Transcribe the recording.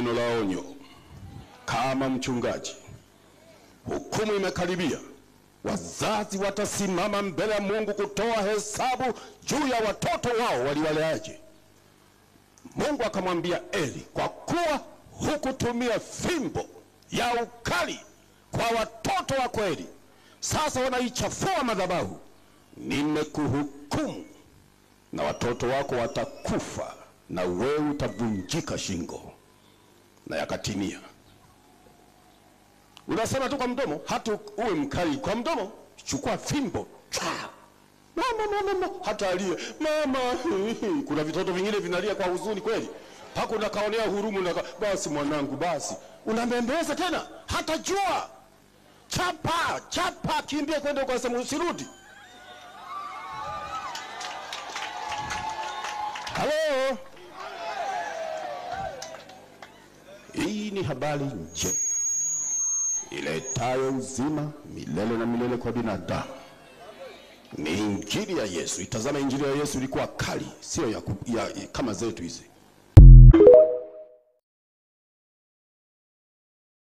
neno la onyo kama mchungaji. Hukumu imekaribia. Wazazi watasimama mbele ya Mungu kutoa hesabu juu ya watoto wao waliwaleaje. Mungu akamwambia Eli, kwa kuwa hukutumia fimbo ya ukali kwa watoto wa kweli, sasa wanaichafua madhabahu, nimekuhukumu na watoto wako watakufa na wewe utavunjika shingo. Na yakatimia. Unasema tu kwa mdomo, hata uwe mkali kwa mdomo, chukua fimbo. Mama, hata alie. Mama, kuna vitoto vingine vinalia kwa huzuni kweli. Pako unakaonea hurumu na basi mwanangu basi. Unambembeleza tena, hata jua. Chapa, kimbia kwenda kwa sehemu usirudi. Halo. Hii ni habari njema iletayo uzima milele na milele kwa binadamu. Ni injili ya Yesu. Itazama, injili ya Yesu ilikuwa kali, sio ya kama zetu hizi.